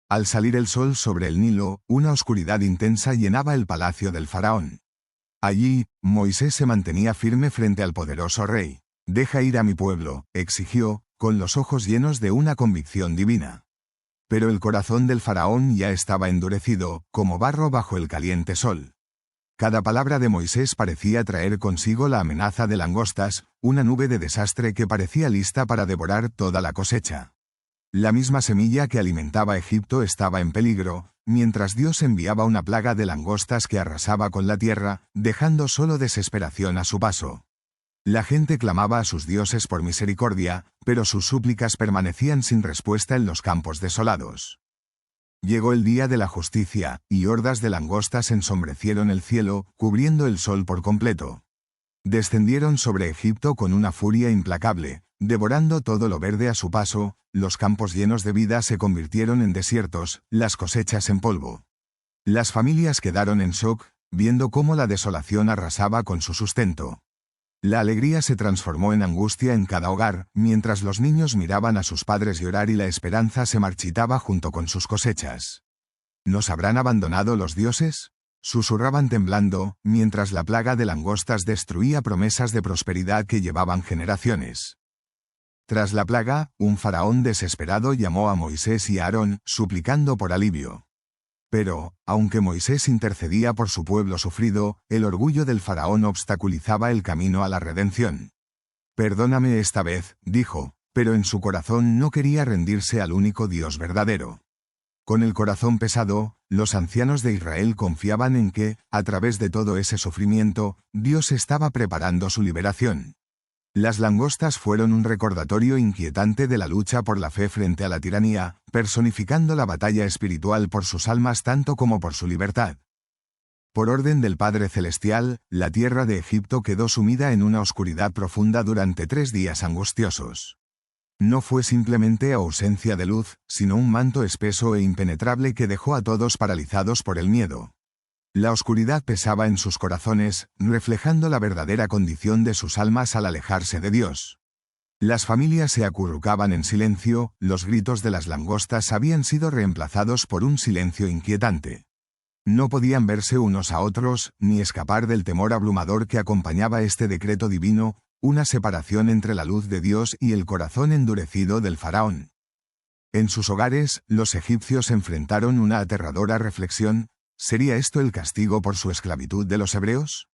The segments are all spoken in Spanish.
Al salir el sol sobre el Nilo, una oscuridad intensa llenaba el palacio del faraón. Allí, Moisés se mantenía firme frente al poderoso rey. «Deja ir a mi pueblo», exigió, con los ojos llenos de una convicción divina. Pero el corazón del faraón ya estaba endurecido, como barro bajo el caliente sol. Cada palabra de Moisés parecía traer consigo la amenaza de langostas, una nube de desastre que parecía lista para devorar toda la cosecha. La misma semilla que alimentaba Egipto estaba en peligro, mientras Dios enviaba una plaga de langostas que arrasaba con la tierra, dejando solo desesperación a su paso. La gente clamaba a sus dioses por misericordia, pero sus súplicas permanecían sin respuesta en los campos desolados. Llegó el día de la justicia, y hordas de langostas ensombrecieron el cielo, cubriendo el sol por completo. Descendieron sobre Egipto con una furia implacable, devorando todo lo verde a su paso. Los campos llenos de vida se convirtieron en desiertos, las cosechas en polvo. Las familias quedaron en shock, viendo cómo la desolación arrasaba con su sustento. La alegría se transformó en angustia en cada hogar, mientras los niños miraban a sus padres llorar y la esperanza se marchitaba junto con sus cosechas. ¿Nos habrán abandonado los dioses?, susurraban temblando, mientras la plaga de langostas destruía promesas de prosperidad que llevaban generaciones. Tras la plaga, un faraón desesperado llamó a Moisés y a Aarón, suplicando por alivio. Pero, aunque Moisés intercedía por su pueblo sufrido, el orgullo del faraón obstaculizaba el camino a la redención. «Perdóname esta vez», dijo, pero en su corazón no quería rendirse al único Dios verdadero. Con el corazón pesado, los ancianos de Israel confiaban en que, a través de todo ese sufrimiento, Dios estaba preparando su liberación. Las langostas fueron un recordatorio inquietante de la lucha por la fe frente a la tiranía, personificando la batalla espiritual por sus almas tanto como por su libertad. Por orden del Padre Celestial, la tierra de Egipto quedó sumida en una oscuridad profunda durante 3 días angustiosos. No fue simplemente ausencia de luz, sino un manto espeso e impenetrable que dejó a todos paralizados por el miedo. La oscuridad pesaba en sus corazones, reflejando la verdadera condición de sus almas al alejarse de Dios. Las familias se acurrucaban en silencio, los gritos de las langostas habían sido reemplazados por un silencio inquietante. No podían verse unos a otros, ni escapar del temor abrumador que acompañaba este decreto divino, una separación entre la luz de Dios y el corazón endurecido del faraón. En sus hogares, los egipcios enfrentaron una aterradora reflexión: ¿sería esto el castigo por su esclavitud de los hebreos?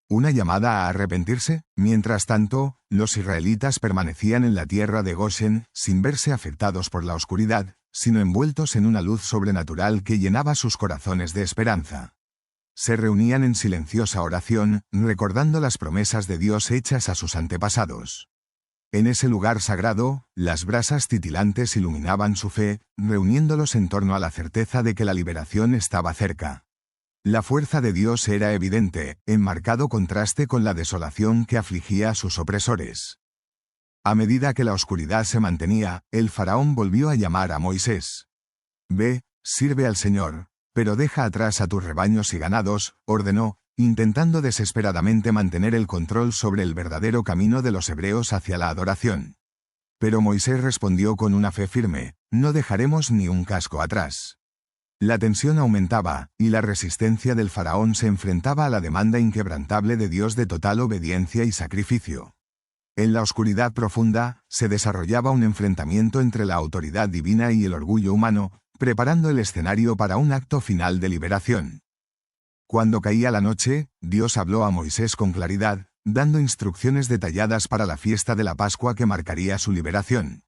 ¿Una llamada a arrepentirse? Mientras tanto, los israelitas permanecían en la tierra de Goshen, sin verse afectados por la oscuridad, sino envueltos en una luz sobrenatural que llenaba sus corazones de esperanza. Se reunían en silenciosa oración, recordando las promesas de Dios hechas a sus antepasados. En ese lugar sagrado, las brasas titilantes iluminaban su fe, reuniéndolos en torno a la certeza de que la liberación estaba cerca. La fuerza de Dios era evidente, en marcado contraste con la desolación que afligía a sus opresores. A medida que la oscuridad se mantenía, el faraón volvió a llamar a Moisés. «Ve, sirve al Señor, pero deja atrás a tus rebaños y ganados», ordenó, intentando desesperadamente mantener el control sobre el verdadero camino de los hebreos hacia la adoración. Pero Moisés respondió con una fe firme: «No dejaremos ni un casco atrás». La tensión aumentaba, y la resistencia del faraón se enfrentaba a la demanda inquebrantable de Dios de total obediencia y sacrificio. En la oscuridad profunda, se desarrollaba un enfrentamiento entre la autoridad divina y el orgullo humano, preparando el escenario para un acto final de liberación. Cuando caía la noche, Dios habló a Moisés con claridad, dando instrucciones detalladas para la fiesta de la Pascua que marcaría su liberación.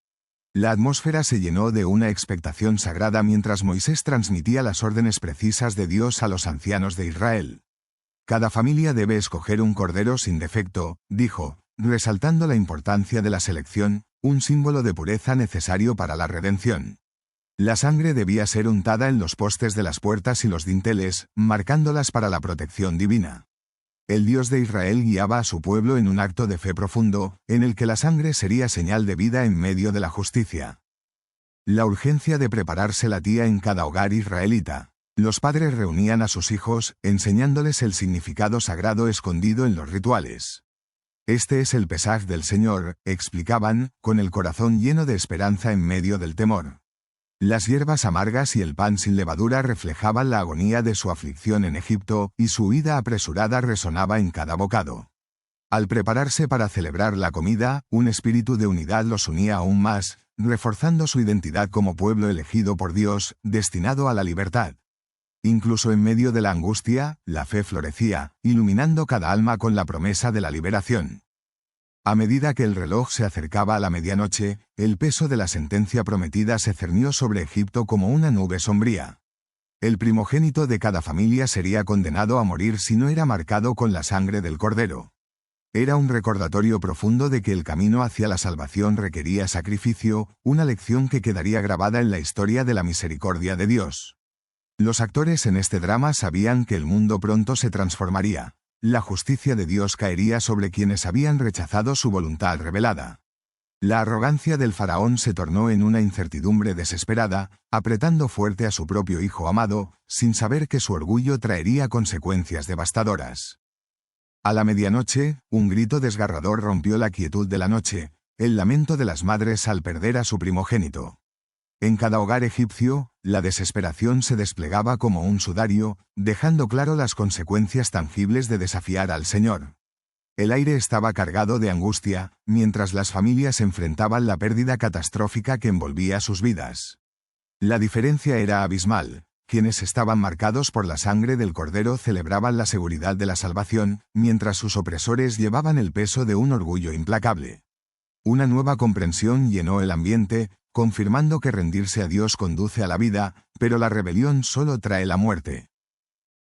La atmósfera se llenó de una expectación sagrada mientras Moisés transmitía las órdenes precisas de Dios a los ancianos de Israel. «Cada familia debe escoger un cordero sin defecto», dijo, resaltando la importancia de la selección, un símbolo de pureza necesario para la redención. La sangre debía ser untada en los postes de las puertas y los dinteles, marcándolas para la protección divina. El Dios de Israel guiaba a su pueblo en un acto de fe profundo, en el que la sangre sería señal de vida en medio de la justicia. La urgencia de prepararse latía en cada hogar israelita. Los padres reunían a sus hijos, enseñándoles el significado sagrado escondido en los rituales. «Este es el Pesaj del Señor», explicaban, con el corazón lleno de esperanza en medio del temor. Las hierbas amargas y el pan sin levadura reflejaban la agonía de su aflicción en Egipto, y su huida apresurada resonaba en cada bocado. Al prepararse para celebrar la comida, un espíritu de unidad los unía aún más, reforzando su identidad como pueblo elegido por Dios, destinado a la libertad. Incluso en medio de la angustia, la fe florecía, iluminando cada alma con la promesa de la liberación. A medida que el reloj se acercaba a la medianoche, el peso de la sentencia prometida se cernió sobre Egipto como una nube sombría. El primogénito de cada familia sería condenado a morir si no era marcado con la sangre del cordero. Era un recordatorio profundo de que el camino hacia la salvación requería sacrificio, una lección que quedaría grabada en la historia de la misericordia de Dios. Los actores en este drama sabían que el mundo pronto se transformaría. La justicia de Dios caería sobre quienes habían rechazado su voluntad revelada. La arrogancia del faraón se tornó en una incertidumbre desesperada, apretando fuerte a su propio hijo amado, sin saber que su orgullo traería consecuencias devastadoras. A la medianoche, un grito desgarrador rompió la quietud de la noche, el lamento de las madres al perder a su primogénito. En cada hogar egipcio, la desesperación se desplegaba como un sudario, dejando claro las consecuencias tangibles de desafiar al Señor. El aire estaba cargado de angustia, mientras las familias enfrentaban la pérdida catastrófica que envolvía sus vidas. La diferencia era abismal. Quienes estaban marcados por la sangre del Cordero celebraban la seguridad de la salvación, mientras sus opresores llevaban el peso de un orgullo implacable. Una nueva comprensión llenó el ambiente, confirmando que rendirse a Dios conduce a la vida, pero la rebelión solo trae la muerte.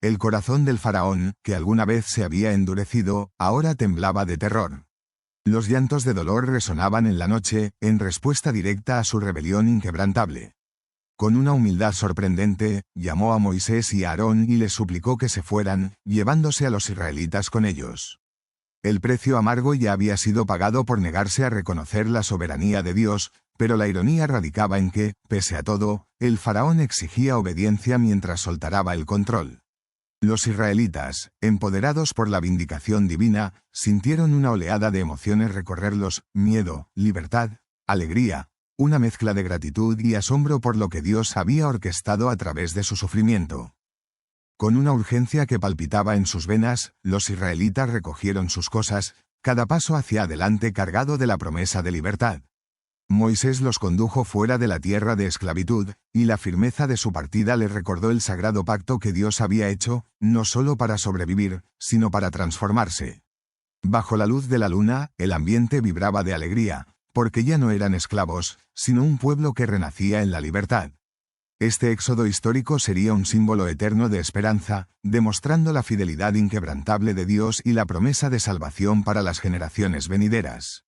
El corazón del faraón, que alguna vez se había endurecido, ahora temblaba de terror. Los llantos de dolor resonaban en la noche, en respuesta directa a su rebelión inquebrantable. Con una humildad sorprendente, llamó a Moisés y a Aarón y les suplicó que se fueran, llevándose a los israelitas con ellos. El precio amargo ya había sido pagado por negarse a reconocer la soberanía de Dios, pero la ironía radicaba en que, pese a todo, el faraón exigía obediencia mientras soltaba el control. Los israelitas, empoderados por la vindicación divina, sintieron una oleada de emociones recorrerlos: miedo, libertad, alegría, una mezcla de gratitud y asombro por lo que Dios había orquestado a través de su sufrimiento. Con una urgencia que palpitaba en sus venas, los israelitas recogieron sus cosas, cada paso hacia adelante cargado de la promesa de libertad. Moisés los condujo fuera de la tierra de esclavitud, y la firmeza de su partida les recordó el sagrado pacto que Dios había hecho, no solo para sobrevivir, sino para transformarse. Bajo la luz de la luna, el ambiente vibraba de alegría, porque ya no eran esclavos, sino un pueblo que renacía en la libertad. Este éxodo histórico sería un símbolo eterno de esperanza, demostrando la fidelidad inquebrantable de Dios y la promesa de salvación para las generaciones venideras.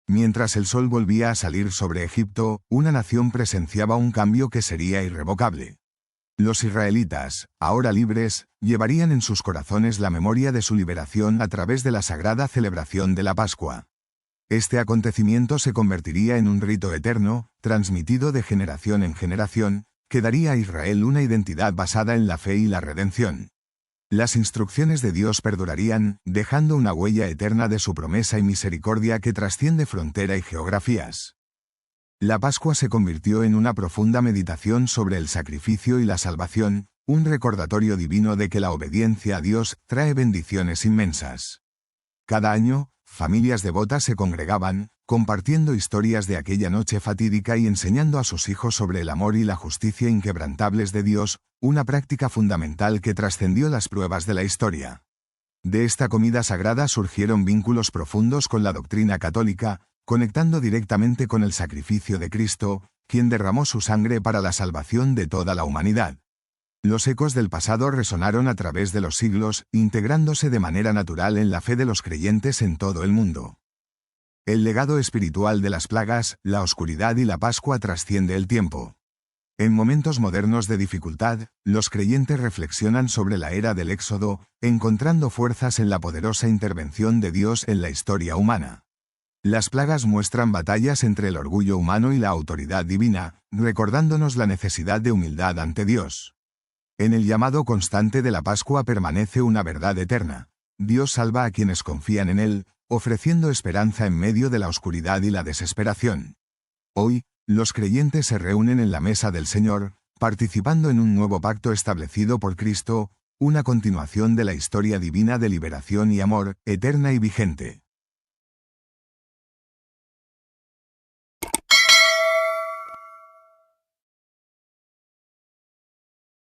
Mientras el sol volvía a salir sobre Egipto, una nación presenciaba un cambio que sería irrevocable. Los israelitas, ahora libres, llevarían en sus corazones la memoria de su liberación a través de la sagrada celebración de la Pascua. Este acontecimiento se convertiría en un rito eterno, transmitido de generación en generación, que daría a Israel una identidad basada en la fe y la redención. Las instrucciones de Dios perdurarían, dejando una huella eterna de su promesa y misericordia que trasciende frontera y geografías. La Pascua se convirtió en una profunda meditación sobre el sacrificio y la salvación, un recordatorio divino de que la obediencia a Dios trae bendiciones inmensas. Cada año, familias devotas se congregaban, compartiendo historias de aquella noche fatídica y enseñando a sus hijos sobre el amor y la justicia inquebrantables de Dios, una práctica fundamental que trascendió las pruebas de la historia. De esta comida sagrada surgieron vínculos profundos con la doctrina católica, conectando directamente con el sacrificio de Cristo, quien derramó su sangre para la salvación de toda la humanidad. Los ecos del pasado resonaron a través de los siglos, integrándose de manera natural en la fe de los creyentes en todo el mundo. El legado espiritual de las plagas, la oscuridad y la Pascua trasciende el tiempo. En momentos modernos de dificultad, los creyentes reflexionan sobre la era del Éxodo, encontrando fuerzas en la poderosa intervención de Dios en la historia humana. Las plagas muestran batallas entre el orgullo humano y la autoridad divina, recordándonos la necesidad de humildad ante Dios. En el llamado constante de la Pascua permanece una verdad eterna. Dios salva a quienes confían en Él, ofreciendo esperanza en medio de la oscuridad y la desesperación. Hoy, Los creyentes se reúnen en la mesa del Señor, participando en un nuevo pacto establecido por Cristo, una continuación de la historia divina de liberación y amor, eterna y vigente.